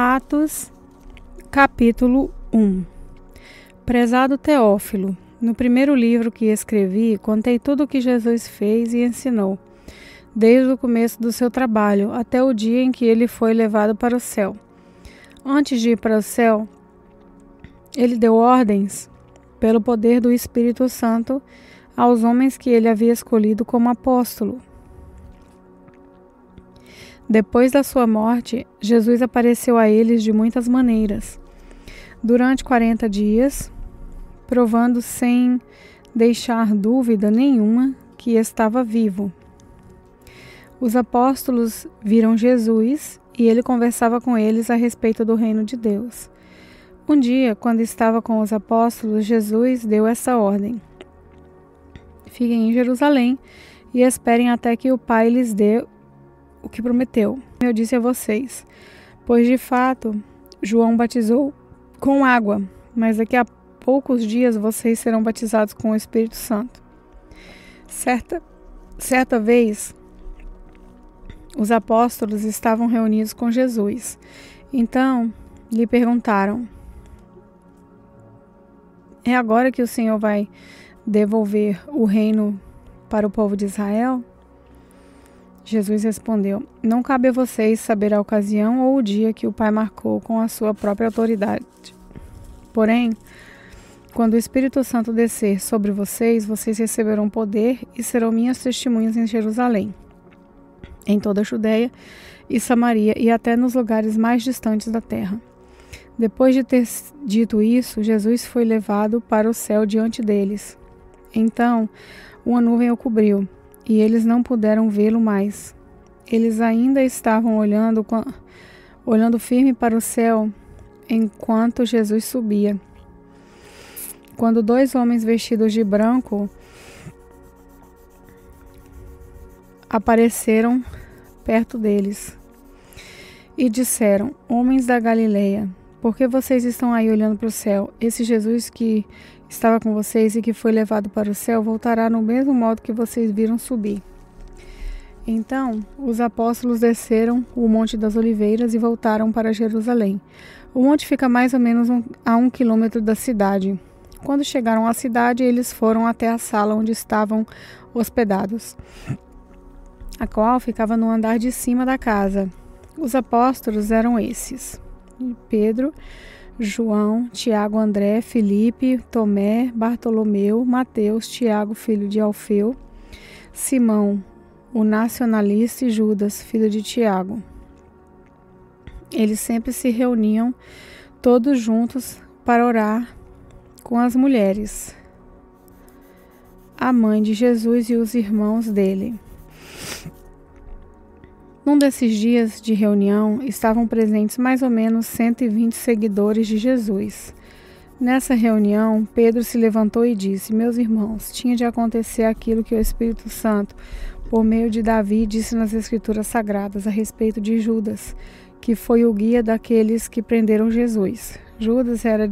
Atos, capítulo 1. Prezado Teófilo, no primeiro livro que escrevi, contei tudo o que Jesus fez e ensinou, desde o começo do seu trabalho até o dia em que ele foi levado para o céu. Antes de ir para o céu, ele deu ordens, pelo poder do Espírito Santo, aos homens que ele havia escolhido como apóstolo. Depois da sua morte, Jesus apareceu a eles de muitas maneiras, durante 40 dias, provando sem deixar dúvida nenhuma que estava vivo. Os apóstolos viram Jesus e ele conversava com eles a respeito do reino de Deus. Um dia, quando estava com os apóstolos, Jesus deu essa ordem: fiquem em Jerusalém e esperem até que o Pai lhes dê o que prometeu. Eu disse a vocês, pois de fato João batizou com água, mas daqui a poucos dias vocês serão batizados com o Espírito Santo. Certa vez, os apóstolos estavam reunidos com Jesus. Então, lhe perguntaram: é agora que o Senhor vai devolver o reino para o povo de Israel? Jesus respondeu: não cabe a vocês saber a ocasião ou o dia que o Pai marcou com a sua própria autoridade. Porém, quando o Espírito Santo descer sobre vocês, vocês receberão poder e serão minhas testemunhas em Jerusalém, em toda a Judeia e Samaria e até nos lugares mais distantes da terra. Depois de ter dito isso, Jesus foi levado para o céu diante deles. Então, uma nuvem o cobriu e eles não puderam vê-lo mais. Eles ainda estavam olhando firme para o céu enquanto Jesus subia. Quando 2 homens vestidos de branco apareceram perto deles e disseram: homens da Galileia, por que vocês estão aí olhando para o céu? Esse Jesus que estava com vocês e que foi levado para o céu voltará no mesmo modo que vocês viram subir. Então, os apóstolos desceram o Monte das Oliveiras e voltaram para Jerusalém. O monte fica mais ou menos a 1 quilômetro da cidade. Quando chegaram à cidade, eles foram até a sala onde estavam hospedados, a qual ficava no andar de cima da casa. Os apóstolos eram esses: Pedro, João, Tiago, André, Filipe, Tomé, Bartolomeu, Mateus, Tiago, filho de Alfeu, Simão, o nacionalista, e Judas, filho de Tiago. Eles sempre se reuniam todos juntos para orar com as mulheres, a mãe de Jesus e os irmãos dele. Num desses dias de reunião, estavam presentes mais ou menos 120 seguidores de Jesus. Nessa reunião, Pedro se levantou e disse: meus irmãos, tinha de acontecer aquilo que o Espírito Santo, por meio de Davi, disse nas Escrituras Sagradas a respeito de Judas, que foi o guia daqueles que prenderam Jesus. Judas era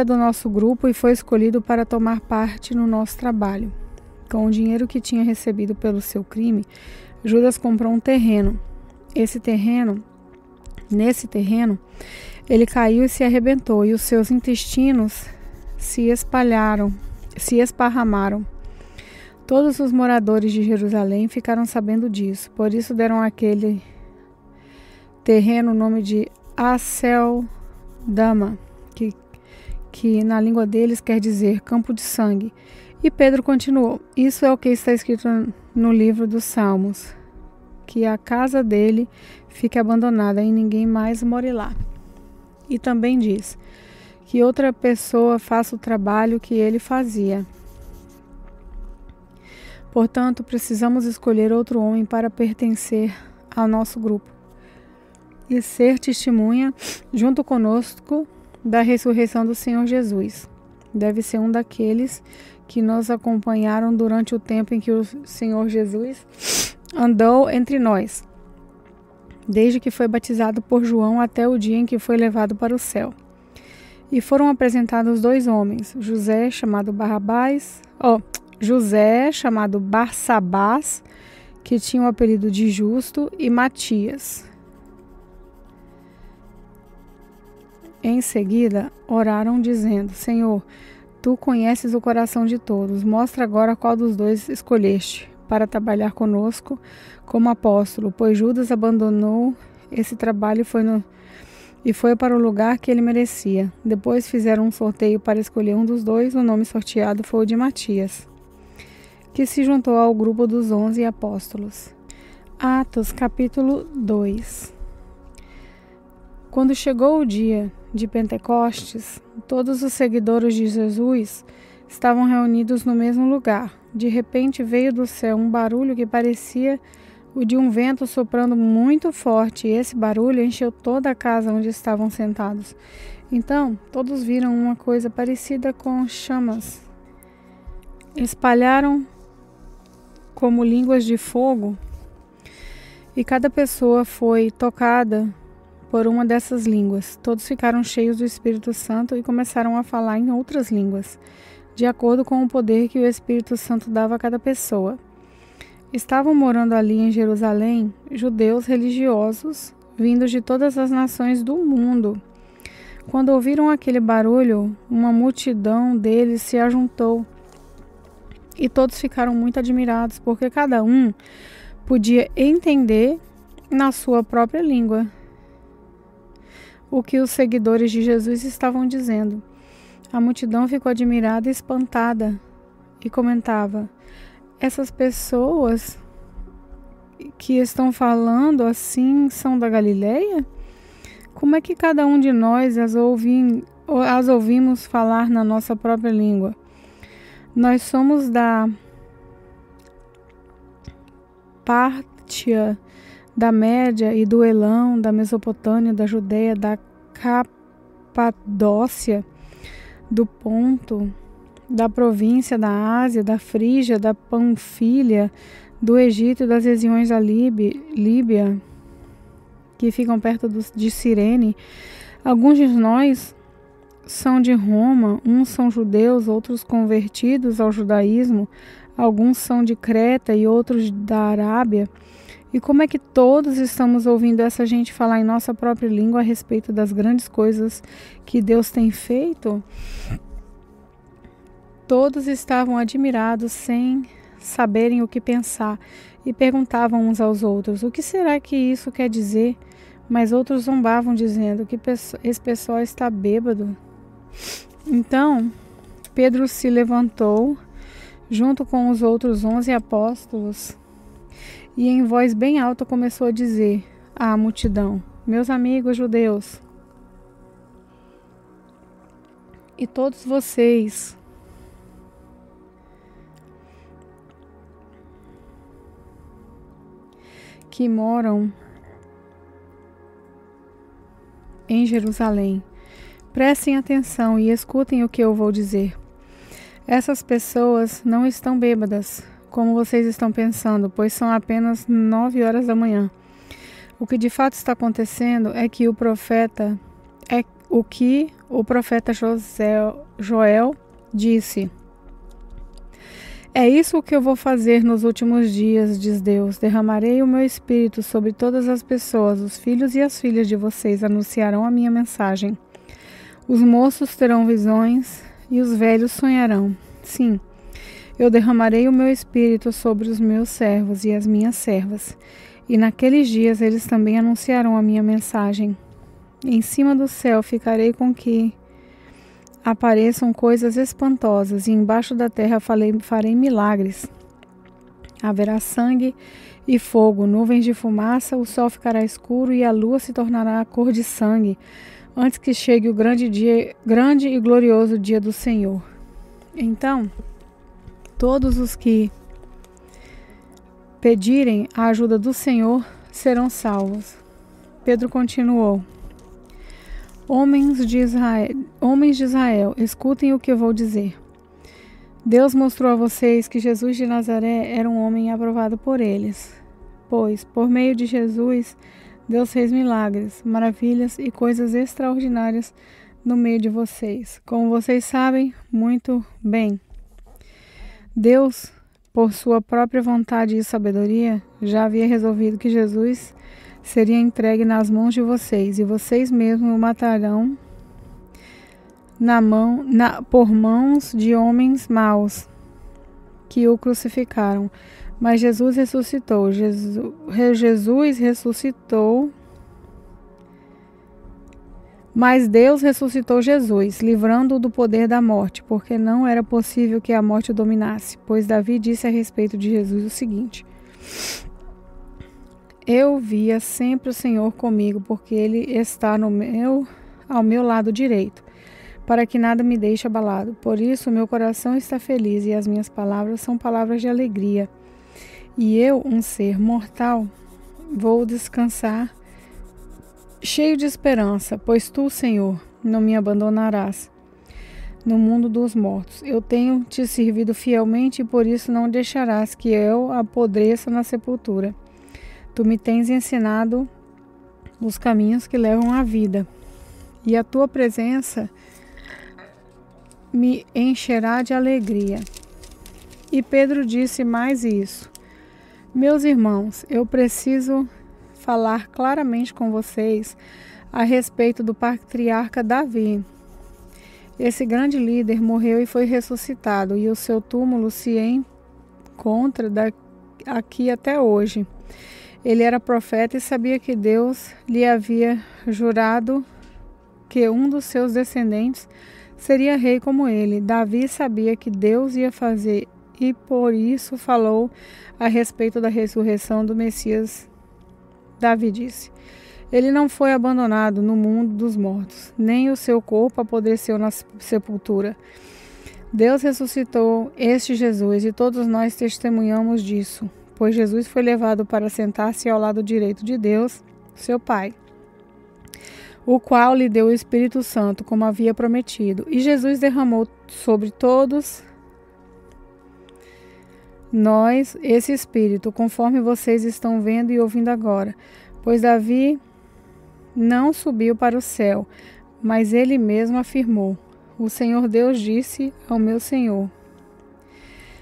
do nosso grupo e foi escolhido para tomar parte no nosso trabalho. Com o dinheiro que tinha recebido pelo seu crime, Judas comprou um terreno. Nesse terreno, ele caiu e se arrebentou, e os seus intestinos se esparramaram. Todos os moradores de Jerusalém ficaram sabendo disso, por isso deram àquele terreno o nome de Aceldama, que na língua deles quer dizer campo de sangue. E Pedro continuou: isso é o que está escrito no livro dos Salmos, que a casa dele fique abandonada e ninguém mais more lá. E também diz que outra pessoa faça o trabalho que ele fazia. Portanto, precisamos escolher outro homem para pertencer ao nosso grupo e ser testemunha junto conosco da ressurreição do Senhor Jesus. Deve ser um daqueles que nos acompanharam durante o tempo em que o Senhor Jesus andou entre nós, desde que foi batizado por João até o dia em que foi levado para o céu. E foram apresentados 2 homens, José, chamado Barsabás, que tinha o apelido de Justo, e Matias, Em seguida, oraram dizendo: Senhor, Tu conheces o coração de todos. Mostra agora qual dos dois escolheste para trabalhar conosco como apóstolo, pois Judas abandonou esse trabalho e foi para o lugar que ele merecia. Depois fizeram um sorteio para escolher um dos dois. O nome sorteado foi o de Matias, que se juntou ao grupo dos 11 apóstolos. Atos, capítulo 2. Quando chegou o dia de Pentecostes, todos os seguidores de Jesus estavam reunidos no mesmo lugar. De repente veio do céu um barulho que parecia o de um vento soprando muito forte, e esse barulho encheu toda a casa onde estavam sentados. Então, todos viram uma coisa parecida com chamas. Espalharam como línguas de fogo, e cada pessoa foi tocada por uma dessas línguas. Todos ficaram cheios do Espírito Santo e começaram a falar em outras línguas, de acordo com o poder que o Espírito Santo dava a cada pessoa. Estavam morando ali em Jerusalém judeus religiosos, vindos de todas as nações do mundo. Quando ouviram aquele barulho, uma multidão deles se ajuntou, e todos ficaram muito admirados, porque cada um podia entender na sua própria língua o que os seguidores de Jesus estavam dizendo. A multidão ficou admirada e espantada e comentava: essas pessoas que estão falando assim são da Galileia? Como é que cada um de nós as ouvimos falar na nossa própria língua? Nós somos da Pártia, da Média e do Elão, da Mesopotâmia, da Judeia, da Capadócia, do Ponto, da província da Ásia, da Frígia, da Panfilha, do Egito e das regiões da Líbia, que ficam perto de Cirene. Alguns de nós são de Roma, uns são judeus, outros convertidos ao judaísmo, alguns são de Creta e outros da Arábia. E como é que todos estamos ouvindo essa gente falar em nossa própria língua a respeito das grandes coisas que Deus tem feito? Todos estavam admirados, sem saberem o que pensar, e perguntavam uns aos outros: o que será que isso quer dizer? Mas outros zombavam, dizendo que esse pessoal está bêbado. Então, Pedro se levantou, junto com os outros 11 apóstolos, e em voz bem alta começou a dizer à multidão: meus amigos judeus, e todos vocês que moram em Jerusalém, prestem atenção e escutem o que eu vou dizer. Essas pessoas não estão bêbadas, como vocês estão pensando, pois são apenas 9 horas da manhã. O que de fato está acontecendo é que o profeta Joel disse: é isso que eu vou fazer nos últimos dias, diz Deus. Derramarei o meu espírito sobre todas as pessoas. Os filhos e as filhas de vocês anunciarão a minha mensagem. Os moços terão visões e os velhos sonharão. Sim, eu derramarei o meu espírito sobre os meus servos e as minhas servas. E naqueles dias eles também anunciarão a minha mensagem. Em cima do céu ficarei com que apareçam coisas espantosas, e embaixo da terra farei milagres. Haverá sangue e fogo, nuvens de fumaça, o sol ficará escuro e a lua se tornará a cor de sangue, antes que chegue o grande e glorioso dia do Senhor. Então, todos os que pedirem a ajuda do Senhor serão salvos. Pedro continuou: Homens de Israel, escutem o que eu vou dizer. Deus mostrou a vocês que Jesus de Nazaré era um homem aprovado por eles, pois, por meio de Jesus, Deus fez milagres, maravilhas e coisas extraordinárias no meio de vocês. Como vocês sabem muito bem, Deus, por sua própria vontade e sabedoria, já havia resolvido que Jesus seria entregue nas mãos de vocês, e vocês mesmos o matarão por mãos de homens maus que o crucificaram. Mas Jesus ressuscitou. Jesus ressuscitou. Mas Deus ressuscitou Jesus, livrando-o do poder da morte, porque não era possível que a morte o dominasse. Pois Davi disse a respeito de Jesus o seguinte: eu via sempre o Senhor comigo, porque Ele está ao meu lado direito, para que nada me deixe abalado. Por isso o meu coração está feliz e as minhas palavras são palavras de alegria. E eu, um ser mortal, vou descansar cheio de esperança, pois tu, Senhor, não me abandonarás no mundo dos mortos. Eu tenho te servido fielmente e por isso não deixarás que eu apodreça na sepultura. Tu me tens ensinado os caminhos que levam à vida, e a tua presença me encherá de alegria. E Pedro disse mais isso: meus irmãos, eu preciso falar claramente com vocês a respeito do patriarca Davi. Esse grande líder morreu e foi ressuscitado, e o seu túmulo se encontra aqui até hoje. Ele era profeta e sabia que Deus lhe havia jurado que um dos seus descendentes seria rei como ele. Davi sabia que Deus ia fazer e por isso falou a respeito da ressurreição do Messias. Davi disse: ele não foi abandonado no mundo dos mortos, nem o seu corpo apodreceu na sepultura. Deus ressuscitou este Jesus e todos nós testemunhamos disso, pois Jesus foi levado para sentar-se ao lado direito de Deus, seu Pai, o qual lhe deu o Espírito Santo, como havia prometido. E Jesus derramou sobre todos nós esse Espírito, conforme vocês estão vendo e ouvindo agora. Pois Davi não subiu para o céu, mas ele mesmo afirmou: o Senhor Deus disse ao meu Senhor: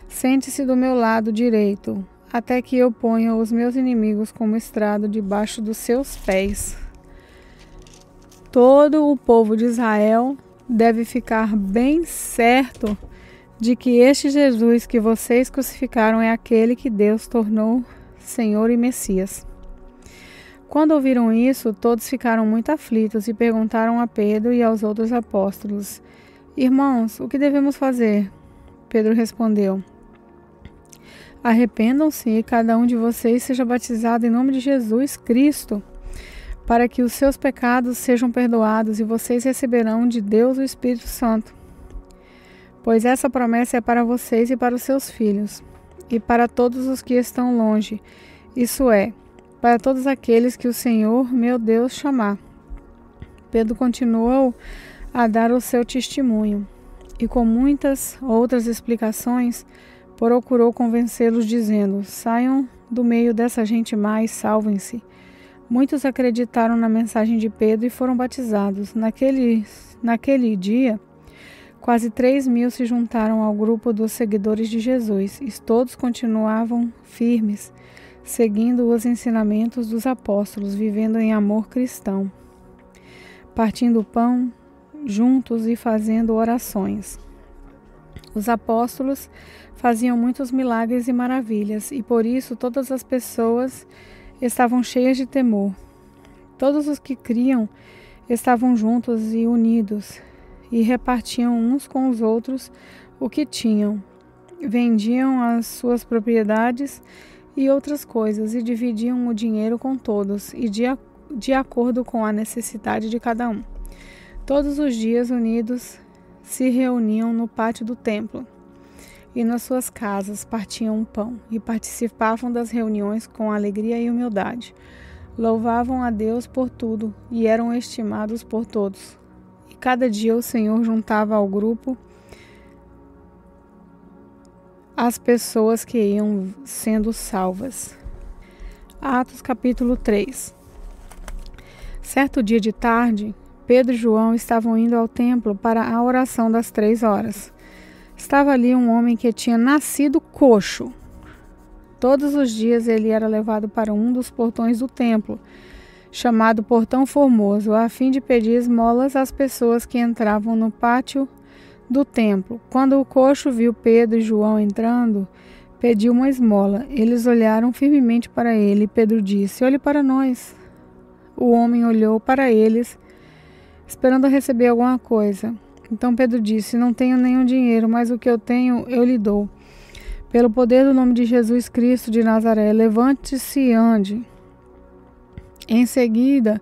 sente-se do meu lado direito, até que eu ponha os meus inimigos como estrado debaixo dos seus pés. Todo o povo de Israel deve ficar bem certo de que este Jesus que vocês crucificaram é aquele que Deus tornou Senhor e Messias. Quando ouviram isso, todos ficaram muito aflitos e perguntaram a Pedro e aos outros apóstolos: irmãos, o que devemos fazer? Pedro respondeu: arrependam-se e cada um de vocês seja batizado em nome de Jesus Cristo, para que os seus pecados sejam perdoados e vocês receberão de Deus o Espírito Santo. Pois essa promessa é para vocês e para os seus filhos, e para todos os que estão longe, isso é, para todos aqueles que o Senhor, meu Deus, chamar. Pedro continuou a dar o seu testemunho, e com muitas outras explicações, procurou convencê-los, dizendo: saiam do meio dessa gente má e salvem-se. Muitos acreditaram na mensagem de Pedro e foram batizados. Naquele dia, quase 3.000 se juntaram ao grupo dos seguidores de Jesus, e todos continuavam firmes, seguindo os ensinamentos dos apóstolos, vivendo em amor cristão, partindo o pão juntos e fazendo orações. Os apóstolos faziam muitos milagres e maravilhas, e por isso todas as pessoas estavam cheias de temor. Todos os que criam estavam juntos e unidos, e repartiam uns com os outros o que tinham. Vendiam as suas propriedades e outras coisas, e dividiam o dinheiro com todos, e de acordo com a necessidade de cada um. Todos os dias unidos se reuniam no pátio do templo, e nas suas casas partiam o pão, e participavam das reuniões com alegria e humildade. Louvavam a Deus por tudo, e eram estimados por todos. E cada dia o Senhor juntava ao grupo as pessoas que iam sendo salvas. Atos capítulo 3. Certo dia de tarde, Pedro e João estavam indo ao templo para a oração das 3 horas. Estava ali um homem que tinha nascido coxo. Todos os dias ele era levado para um dos portões do templo chamado Portão Formoso, a fim de pedir esmolas às pessoas que entravam no pátio do templo. Quando o coxo viu Pedro e João entrando, pediu uma esmola. Eles olharam firmemente para ele e Pedro disse: "Olhe para nós." O homem olhou para eles, esperando receber alguma coisa. Então Pedro disse: "Não tenho nenhum dinheiro, mas o que eu tenho eu lhe dou. Pelo poder do nome de Jesus Cristo de Nazaré, levante-se e ande." Em seguida,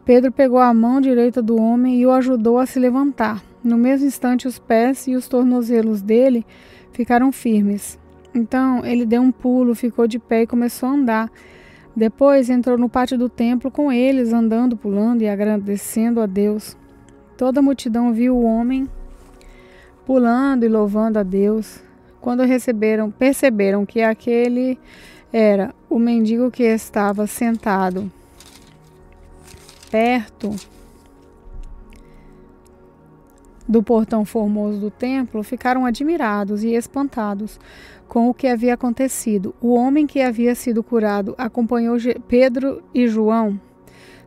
Pedro pegou a mão direita do homem e o ajudou a se levantar. No mesmo instante, os pés e os tornozelos dele ficaram firmes. Então ele deu um pulo, ficou de pé e começou a andar. Depois entrou no pátio do templo com eles, andando, pulando e agradecendo a Deus. Toda a multidão viu o homem pulando e louvando a Deus. Quando perceberam que aquele era o mendigo que estava sentado perto do portão formoso do templo, ficaram admirados e espantados com o que havia acontecido. O homem que havia sido curado acompanhou Pedro e João.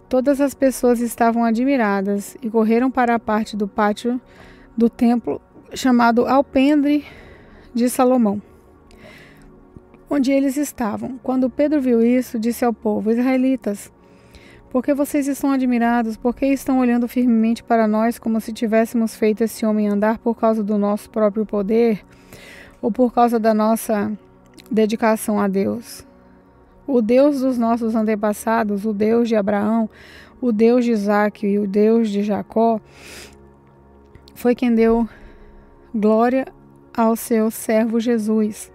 Todas as pessoas estavam admiradas e correram para a parte do pátio do templo chamado Alpendre de Salomão, onde eles estavam. Quando Pedro viu isso, disse ao povo: "Israelitas, por que vocês estão admirados? Por que estão olhando firmemente para nós como se tivéssemos feito esse homem andar por causa do nosso próprio poder ou por causa da nossa dedicação a Deus? O Deus dos nossos antepassados, o Deus de Abraão, o Deus de Isaque e o Deus de Jacó, foi quem deu glória ao seu servo Jesus.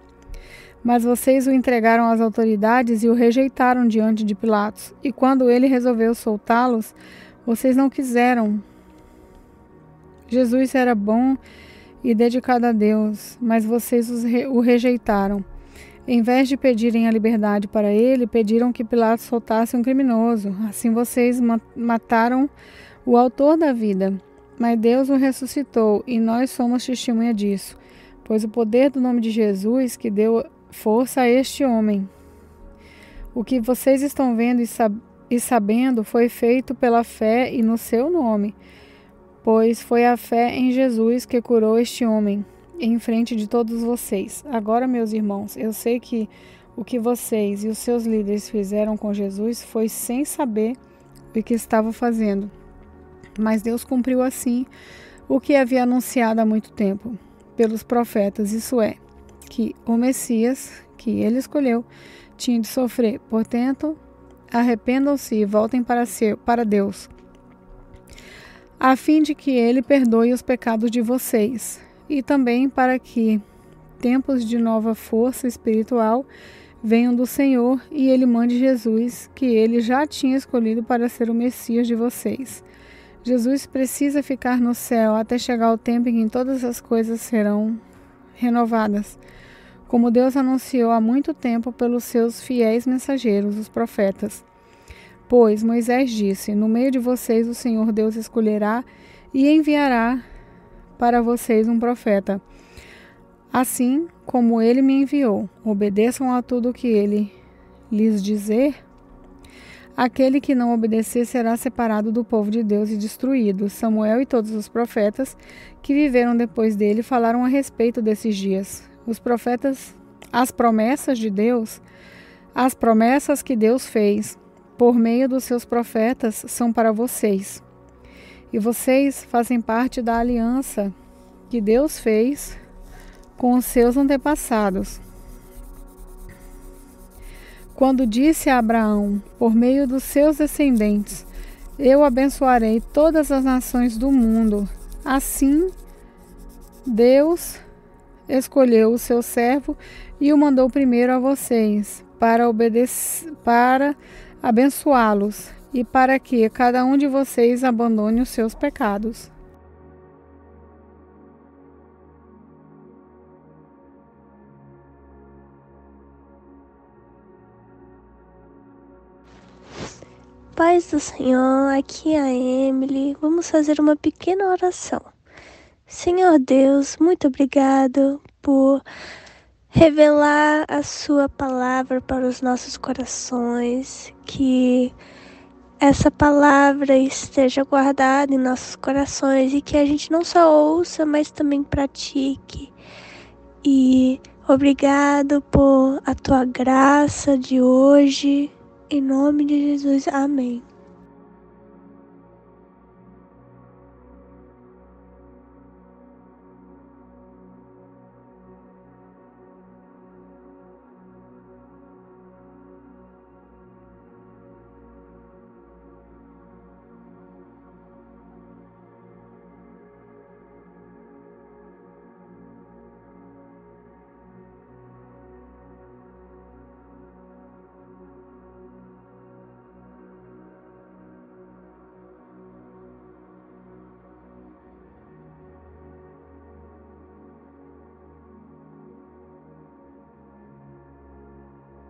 Mas vocês o entregaram às autoridades e o rejeitaram diante de Pilatos. E quando ele resolveu soltá-los, vocês não quiseram. Jesus era bom e dedicado a Deus, mas vocês o rejeitaram. Em vez de pedirem a liberdade para ele, pediram que Pilatos soltasse um criminoso. Assim vocês mataram o autor da vida. Mas Deus o ressuscitou e nós somos testemunha disso, pois o poder do nome de Jesus que deu força a este homem. O que vocês estão vendo e sabendo foi feito pela fé e no seu nome, pois foi a fé em Jesus que curou este homem em frente de todos vocês. Agora, meus irmãos, eu sei que o que vocês e os seus líderes fizeram com Jesus foi sem saber o que estava fazendo. Mas Deus cumpriu assim o que havia anunciado há muito tempo pelos profetas, isso é, que o Messias, que ele escolheu, tinha de sofrer. Portanto, arrependam-se e voltem para Deus, a fim de que ele perdoe os pecados de vocês, e também para que tempos de nova força espiritual venham do Senhor e ele mande Jesus, que ele já tinha escolhido para ser o Messias de vocês. Jesus precisa ficar no céu até chegar o tempo em que todas as coisas serão renovadas, como Deus anunciou há muito tempo pelos seus fiéis mensageiros, os profetas. Pois Moisés disse: "No meio de vocês o Senhor Deus escolherá e enviará para vocês um profeta. Assim como ele me enviou, obedeçam a tudo o que ele lhes dizer. Aquele que não obedecer será separado do povo de Deus e destruído." Samuel e todos os profetas que viveram depois dele falaram a respeito desses dias. Os profetas, as promessas de Deus, as promessas que Deus fez por meio dos seus profetas são para vocês. E vocês fazem parte da aliança que Deus fez com os seus antepassados, quando disse a Abraão, por meio dos seus descendentes: "Eu abençoarei todas as nações do mundo." Assim, Deus escolheu o seu servo e o mandou primeiro a vocês, para abençoá-los e para que cada um de vocês abandone os seus pecados. Paz do Senhor, aqui é a Emily. Vamos fazer uma pequena oração. Senhor Deus, muito obrigado por revelar a sua palavra para os nossos corações, que essa palavra esteja guardada em nossos corações e que a gente não só ouça, mas também pratique. E obrigado por a tua graça de hoje. Em nome de Jesus, amém.